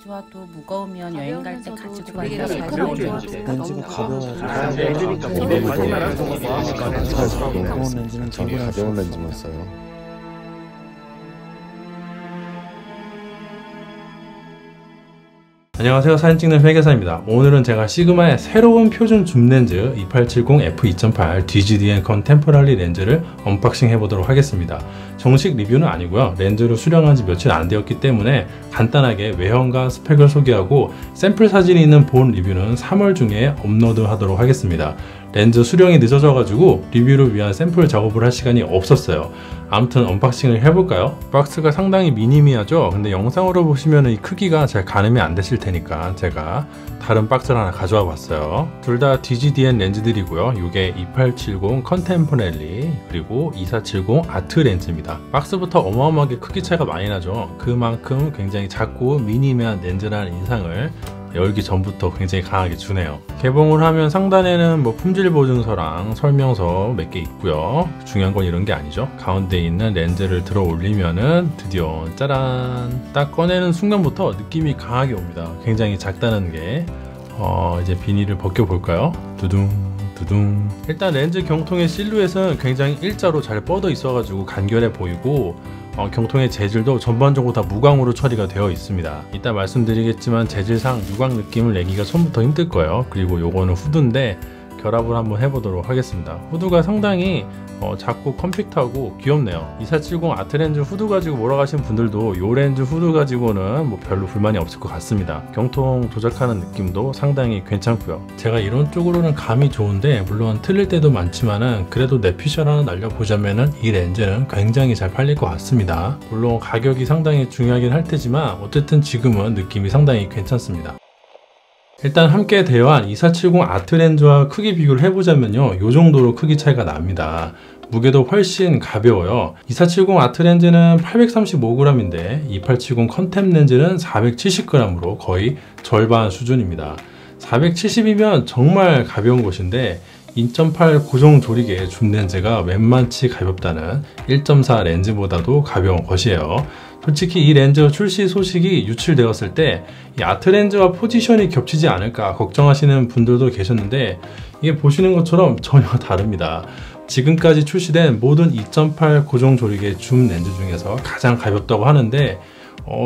좋아도 무거우면 여행 갈 때 가지고 가기가 렌즈가 가벼워서 무거운 렌즈는 저는 가벼운 렌즈만 써요. 안녕하세요, 사진 찍는 회계사입니다. 오늘은 제가 시그마의 새로운 표준 줌렌즈 2870 f2.8 DGDN 컨템포러리 렌즈를 언박싱 해보도록 하겠습니다. 정식 리뷰는 아니고요, 렌즈를 수령한 지 며칠 안 되었기 때문에 간단하게 외형과 스펙을 소개하고 샘플 사진이 있는 본 리뷰는 3월 중에 업로드 하도록 하겠습니다. 렌즈 수령이 늦어져 가지고 리뷰를 위한 샘플 작업을 할 시간이 없었어요. 아무튼 언박싱을 해볼까요? 박스가 상당히 미니미하죠? 근데 영상으로 보시면 이 크기가 잘 가늠이 안 되실 테니까 제가 다른 박스를 하나 가져와 봤어요. 둘 다 DGDN 렌즈들이고요. 이게 2870 컨템포러리 그리고 2470 아트 렌즈입니다. 박스부터 어마어마하게 크기 차이가 많이 나죠? 그만큼 굉장히 작고 미니미한 렌즈라는 인상을 열기 전부터 굉장히 강하게 주네요. 개봉을 하면 상단에는 뭐 품질 보증서랑 설명서 몇 개 있고요. 중요한 건 이런 게 아니죠. 가운데 있는 렌즈를 들어 올리면은 드디어 짜란, 딱 꺼내는 순간부터 느낌이 강하게 옵니다. 굉장히 작다는 게 이제 비닐을 벗겨 볼까요? 두둥 두둥. 일단 렌즈 경통의 실루엣은 굉장히 일자로 잘 뻗어 있어 가지고 간결해 보이고 경통의 재질도 전반적으로 다 무광으로 처리가 되어 있습니다. 이따 말씀드리겠지만 재질상 유광 느낌을 내기가 처음부터 힘들 거예요. 그리고 요거는 후드인데 결합을 한번 해보도록 하겠습니다. 후드가 상당히 작고 컴팩트하고 귀엽네요. 2470 아트 렌즈 후드 가지고 몰아가신 분들도 이 렌즈 후드 가지고는 뭐 별로 불만이 없을 것 같습니다. 경통 조작하는 느낌도 상당히 괜찮고요. 제가 이런 쪽으로는 감이 좋은데 물론 틀릴 때도 많지만은 그래도 내 피셜 하나 날려보자면은 이 렌즈는 굉장히 잘 팔릴 것 같습니다. 물론 가격이 상당히 중요하긴 할 테지만 어쨌든 지금은 느낌이 상당히 괜찮습니다. 일단 함께 대여한 2470 아트 렌즈와 크기 비교를 해보자면요, 이 정도로 크기 차이가 납니다. 무게도 훨씬 가벼워요. 2470 아트 렌즈는 835g인데 2870 컨템 렌즈는 470g으로 거의 절반 수준입니다. 470이면 정말 가벼운 것인데 2.8 고정 조리개 줌 렌즈가 웬만치 가볍다는 1.4 렌즈보다도 가벼운 것이에요. 솔직히 이 렌즈 출시 소식이 유출되었을 때 이 아트 렌즈와 포지션이 겹치지 않을까 걱정하시는 분들도 계셨는데 이게 보시는 것처럼 전혀 다릅니다. 지금까지 출시된 모든 2.8 고정 조리개 줌 렌즈 중에서 가장 가볍다고 하는데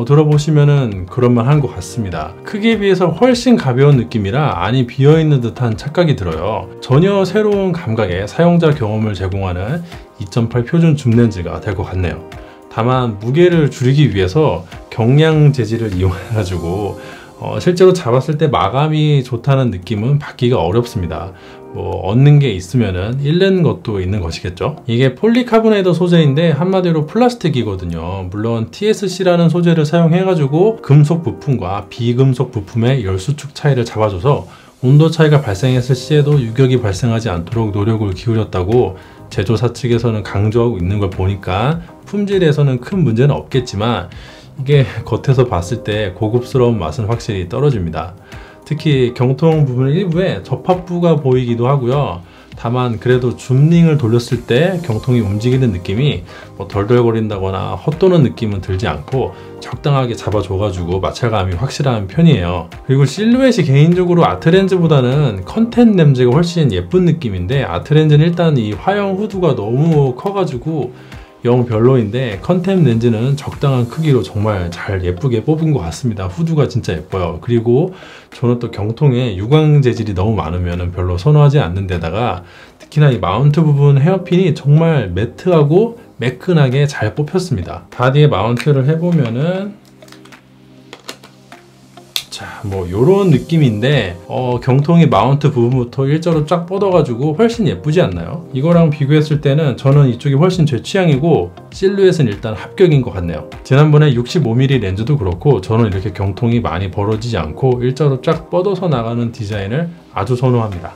들어보시면은 그럴만한 것 같습니다. 크기에 비해서 훨씬 가벼운 느낌이라 안이 비어있는 듯한 착각이 들어요. 전혀 새로운 감각의 사용자 경험을 제공하는 2.8 표준 줌 렌즈가 될 것 같네요. 다만 무게를 줄이기 위해서 경량 재질을 이용해 가지고 실제로 잡았을 때 마감이 좋다는 느낌은 받기가 어렵습니다. 뭐 얻는 게 있으면은 잃는 것도 있는 것이겠죠. 이게 폴리카보네이드 소재인데 한마디로 플라스틱이거든요. 물론 TSC라는 소재를 사용해 가지고 금속 부품과 비금속 부품의 열수축 차이를 잡아줘서 온도 차이가 발생했을 시에도 유격이 발생하지 않도록 노력을 기울였다고 제조사 측에서는 강조하고 있는 걸 보니까 품질에서는 큰 문제는 없겠지만 이게 겉에서 봤을 때 고급스러운 맛은 확실히 떨어집니다. 특히 경통 부분 일부에 접합부가 보이기도 하고요. 다만 그래도 줌링을 돌렸을 때 경통이 움직이는 느낌이 뭐 덜덜거린다거나 헛도는 느낌은 들지 않고 적당하게 잡아줘가지고 마찰감이 확실한 편이에요. 그리고 실루엣이 개인적으로 아트 렌즈보다는 컨텐 렌즈가 훨씬 예쁜 느낌인데 아트 렌즈는 일단 이 화형 후드가 너무 커가지고 영 별로인데 컨템 렌즈는 적당한 크기로 정말 잘 예쁘게 뽑은 것 같습니다. 후드가 진짜 예뻐요. 그리고 저는 또 경통에 유광 재질이 너무 많으면 별로 선호하지 않는 데다가 특히나 이 마운트 부분 헤어핀이 정말 매트하고 매끈하게 잘 뽑혔습니다. 바디에 마운트를 해보면은 뭐 요런 느낌인데 경통이 마운트 부분부터 일자로 쫙 뻗어가지고 훨씬 예쁘지 않나요? 이거랑 비교했을 때는 저는 이쪽이 훨씬 제 취향이고 실루엣은 일단 합격인 것 같네요. 지난번에 65mm 렌즈도 그렇고 저는 이렇게 경통이 많이 벌어지지 않고 일자로 쫙 뻗어서 나가는 디자인을 아주 선호합니다.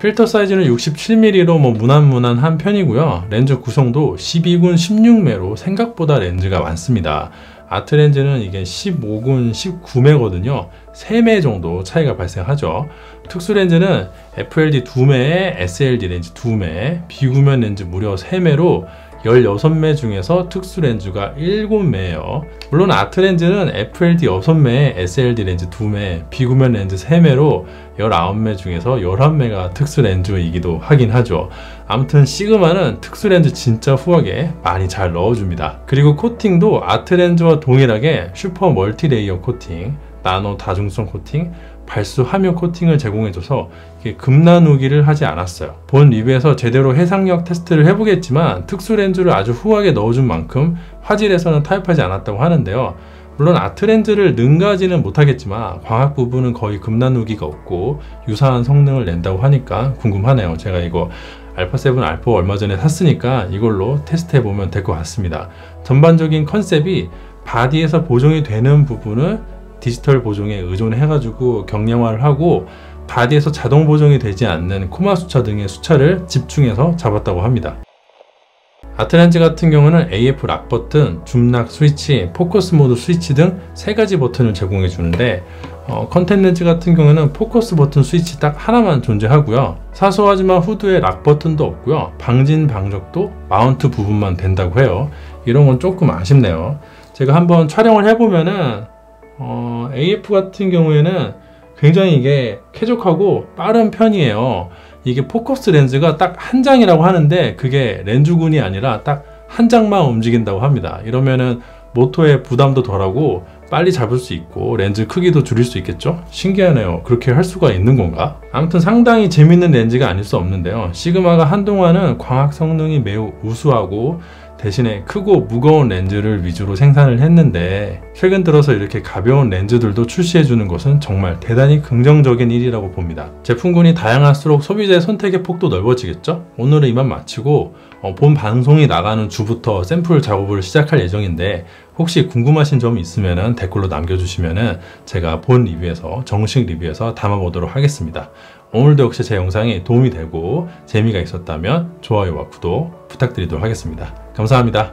필터 사이즈는 67mm로 뭐 무난무난한 편이고요. 렌즈 구성도 12군 16매로 생각보다 렌즈가 많습니다. 아트 렌즈는 이게 15군 19매거든요. 3매 정도 차이가 발생하죠. 특수 렌즈는 FLD 2매에 SLD 렌즈 2매, 비구면 렌즈 무려 3매로 16매 중에서 특수 렌즈가 7매예요. 물론 아트 렌즈는 FLD 6매에 SLD 렌즈 2매, 비구면 렌즈 3매로 19매 중에서 11매가 특수 렌즈이기도 하긴 하죠. 아무튼 시그마는 특수 렌즈 진짜 후하게 많이 잘 넣어줍니다. 그리고 코팅도 아트 렌즈와 동일하게 슈퍼 멀티레이어 코팅, 나노 다중성 코팅, 발수 함유 코팅을 제공해줘서 금 나누기를 하지 않았어요. 본 리뷰에서 제대로 해상력 테스트를 해보겠지만 특수 렌즈를 아주 후하게 넣어준 만큼 화질에서는 타협하지 않았다고 하는데요. 물론 아트 렌즈를 능가하지는 못하겠지만 광학 부분은 거의 금 나누기가 없고 유사한 성능을 낸다고 하니까 궁금하네요. 제가 이거 알파7 알파 얼마 전에 샀으니까 이걸로 테스트해보면 될 것 같습니다. 전반적인 컨셉이 바디에서 보정이 되는 부분을 디지털 보정에 의존해가지고 경량화를 하고 바디에서 자동 보정이 되지 않는 코마 수차 등의 수차를 집중해서 잡았다고 합니다. 아트 렌즈 같은 경우는 AF 락 버튼, 줌락 스위치, 포커스 모드 스위치 등 3가지 버튼을 제공해 주는데 컨택 렌즈 같은 경우는 포커스 버튼 스위치 딱 하나만 존재하고요. 사소하지만 후드에 락 버튼도 없고요. 방진 방적도 마운트 부분만 된다고 해요. 이런 건 조금 아쉽네요. 제가 한번 촬영을 해보면은 AF 같은 경우에는 굉장히 이게 쾌적하고 빠른 편이에요. 이게 포커스 렌즈가 딱 한 장이라고 하는데 그게 렌즈군이 아니라 딱 한 장만 움직인다고 합니다. 이러면은 모터의 부담도 덜하고 빨리 잡을 수 있고 렌즈 크기도 줄일 수 있겠죠? 신기하네요. 그렇게 할 수가 있는 건가? 아무튼 상당히 재밌는 렌즈가 아닐 수 없는데요. 시그마가 한동안은 광학 성능이 매우 우수하고 대신에 크고 무거운 렌즈를 위주로 생산을 했는데 최근 들어서 이렇게 가벼운 렌즈들도 출시해주는 것은 정말 대단히 긍정적인 일이라고 봅니다. 제품군이 다양할수록 소비자의 선택의 폭도 넓어지겠죠? 오늘은 이만 마치고 본 방송이 나가는 주부터 샘플 작업을 시작할 예정인데 혹시 궁금하신 점이 있으면 댓글로 남겨주시면 제가 본 리뷰에서 정식 리뷰에서 담아보도록 하겠습니다. 오늘도 역시 제 영상이 도움이 되고 재미가 있었다면 좋아요와 구독 부탁드리도록 하겠습니다. 감사합니다.